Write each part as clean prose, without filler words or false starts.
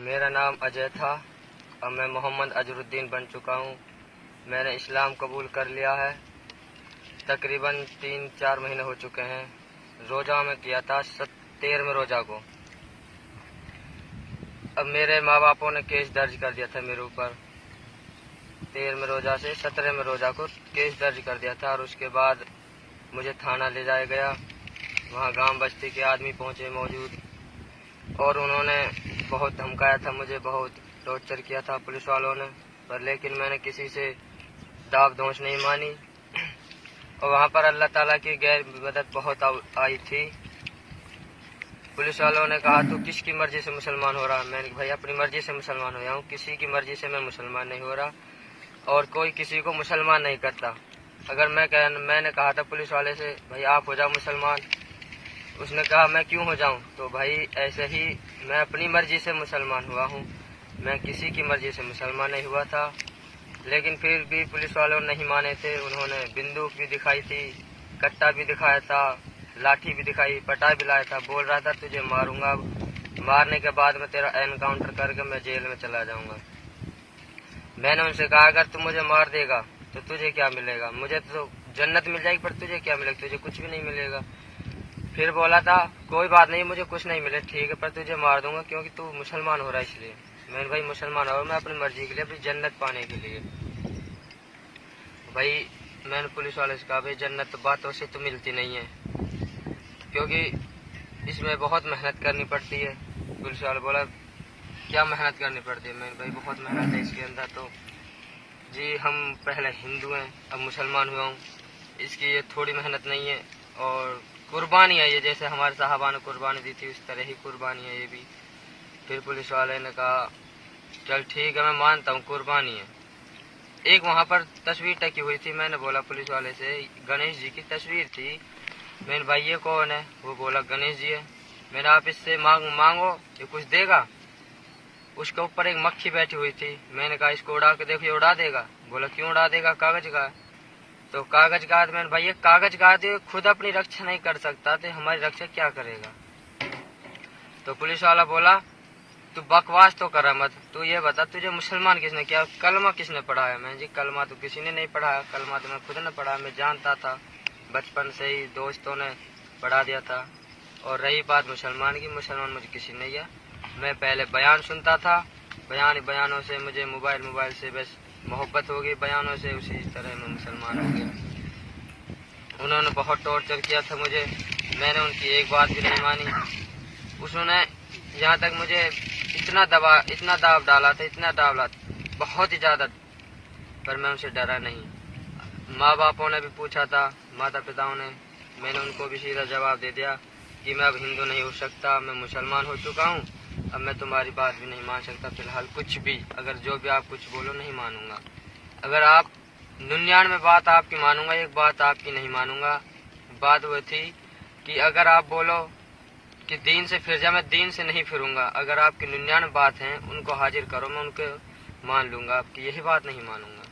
मेरा नाम अजय था। अब मैं मोहम्मद अजरुद्दीन बन चुका हूँ। मैंने इस्लाम कबूल कर लिया है। तकरीबन 3-4 महीने हो चुके हैं। रोज़ा में किया था 13वें रोज़ा को। अब मेरे माँ बापों ने केस दर्ज कर दिया था मेरे ऊपर। 13वें रोज़ा से 17वें रोज़ा को केस दर्ज कर दिया था और उसके बाद मुझे थाना ले जाया गया। वहाँ गांव बस्ती के आदमी पहुँचे मौजूद और उन्होंने बहुत धमकाया था, मुझे बहुत टॉर्चर किया था पुलिस वालों ने, पर लेकिन मैंने किसी से दाव दोष नहीं मानी। और वहाँ पर अल्लाह ताला की गैर मदद बहुत आई थी। पुलिस वालों ने कहा तू किसकी मर्जी से मुसलमान हो रहा? मैंने भाई अपनी मर्जी से मुसलमान हो जाऊँ, किसी की मर्जी से मैं मुसलमान नहीं हो रहा और कोई किसी को मुसलमान नहीं करता। अगर मैंने कहा था पुलिस वाले से भाई आप हो जाओ मुसलमान, उसने कहा मैं क्यों हो जाऊं? तो भाई ऐसे ही मैं अपनी मर्जी से मुसलमान हुआ हूं, मैं किसी की मर्जी से मुसलमान नहीं हुआ था। लेकिन फिर भी पुलिस वालों ने नहीं माने थे। उन्होंने बंदूक भी दिखाई थी, कट्टा भी दिखाया था, लाठी भी दिखाई, पटा भी लाया था। बोल रहा था तुझे मारूंगा, मारने के बाद में तेरा एनकाउंटर करके मैं जेल में चला जाऊंगा। मैंने उनसे कहा अगर तू मुझे मार देगा तो तुझे क्या मिलेगा? मुझे तो जन्नत मिल जाएगी, पर तुझे क्या मिलेगा? तुझे कुछ भी नहीं मिलेगा। फिर बोला था कोई बात नहीं, मुझे कुछ नहीं मिले, ठीक है, पर तुझे मार दूंगा क्योंकि तू मुसलमान हो रहा है इसलिए। मैंने भाई मुसलमान हो मैं अपनी मर्जी के लिए, अपनी जन्नत पाने के लिए। भाई मैंने पुलिस वाले से कहा भाई जन्नत तो बातों से तो मिलती नहीं है, क्योंकि इसमें बहुत मेहनत करनी पड़ती है। पुलिस वाले बोला क्या मेहनत करनी पड़ती है? मैंने भाई बहुत मेहनत है इसके अंदर। तो जी हम पहले हिंदू हैं, अब मुसलमान हुआ हूँ, इसकी ये थोड़ी मेहनत नहीं है और कुर्बानी है ये, जैसे हमारे साहबा ने कुर्बानी दी थी उस तरह ही कुर्बानी है ये भी। फिर पुलिस वाले ने कहा चल ठीक है मैं मानता हूँ कुर्बानी है। एक वहाँ पर तस्वीर टकी हुई थी, मैंने बोला पुलिस वाले से गणेश जी की तस्वीर थी। मैंने भाई ये कौन है? वो बोला गणेश जी है। मैंने आप इससे मांगो ये कुछ देगा। उसके ऊपर एक मक्खी बैठी हुई थी। मैंने कहा इसको उड़ा के देखो ये उड़ा देगा। बोला क्यों उड़ा देगा? कागज का। तो कागज का मैंने भाई ये कागज का खुद अपनी रक्षा नहीं कर सकता तो हमारी रक्षा क्या करेगा? तो पुलिस वाला बोला तू बकवास तो करा मत, तू ये बता तुझे मुसलमान किसने किया, कलमा किसने पढ़ाया? मैं जी कलमा तो किसी ने नहीं पढ़ाया, कलमा तो मैं खुद ने पढ़ा, मैं जानता था, बचपन से ही दोस्तों ने पढ़ा दिया था। और रही बात मुसलमान की, मुसलमान मुझे किसी ने किया। मैं पहले बयान सुनता था, बयानों से मुझे मोबाइल से बस मोहब्बत हो गई बयानों से, उसी तरह मैं मुसलमान हो गया। उन्होंने बहुत टॉर्चर किया था मुझे, मैंने उनकी एक बात भी नहीं मानी। उन्होंने यहाँ तक मुझे इतना दाव डाला था, बहुत ही ज़्यादा, पर मैं उनसे डरा नहीं। माँ बापों ने भी पूछा था, माता पिताओं ने, मैंने उनको भी सीधा जवाब दे दिया कि मैं अब हिंदू नहीं हो सकता, मैं मुसलमान हो चुका हूँ, अब मैं तुम्हारी बात भी नहीं मान सकता फिलहाल कुछ भी। अगर जो भी आप कुछ बोलो नहीं मानूंगा। अगर आप 99 बात आपकी मानूंगा, एक बात आपकी नहीं मानूंगा। बात वो थी कि अगर आप बोलो कि दीन से फिर जा, मैं दीन से नहीं फिरूंगा। अगर आपकी 99 बात हैं उनको हाजिर करो, मैं उनको मान लूंगा, आपकी यही बात नहीं मानूंगा।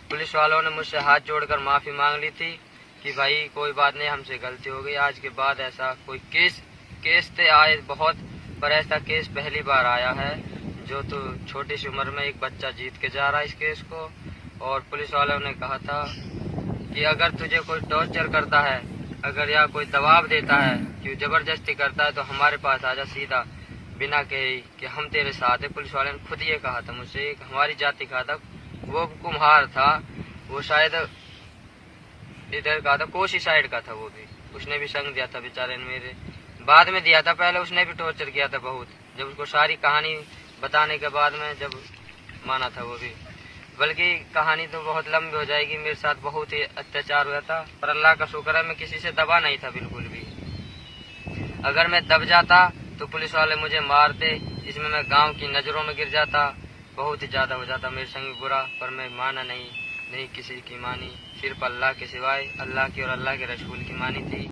पुलिस वालों ने मुझसे हाथ जोड़कर माफ़ी मांग ली थी कि भाई कोई बात नहीं, हमसे गलती हो गई, आज के बाद ऐसा कोई केस तो आए बहुत, पर ऐसा केस पहली बार आया है जो तो छोटी सी उम्र में एक बच्चा जीत के जा रहा है इस केस को। और पुलिस वालों ने कहा था कि अगर तुझे कोई टॉर्चर करता है, अगर या कोई दबाव देता है, कि जबरदस्ती करता है, तो हमारे पास आजा सीधा, बिना कहे कि हम तेरे साथ है। पुलिस वाले ने खुद ये कहा था मुझसे, एक हमारी जाति का था, वो कुम्हार था, वो शायद इधर का था, कोसी साइड का था, वो भी उसने भी संग दिया था बेचारे ने मेरे, बाद में दिया था, पहले उसने भी टॉर्चर किया था बहुत। जब उसको सारी कहानी बताने के बाद में जब माना था वो भी, बल्कि कहानी तो बहुत लंबी हो जाएगी। मेरे साथ बहुत ही अत्याचार हुआ था, पर अल्लाह का शुक्र है मैं किसी से दबा नहीं था बिल्कुल भी। अगर मैं दब जाता तो पुलिस वाले मुझे मारते, इसमें मैं गांव की नज़रों में गिर जाता, बहुत ही ज़्यादा हो जाता मेरे संग बुरा। पर मैं माना नहीं किसी की मानी, सिर्फ अल्लाह के सिवाय, अल्लाह की और अल्लाह के रसूल की मानी थी।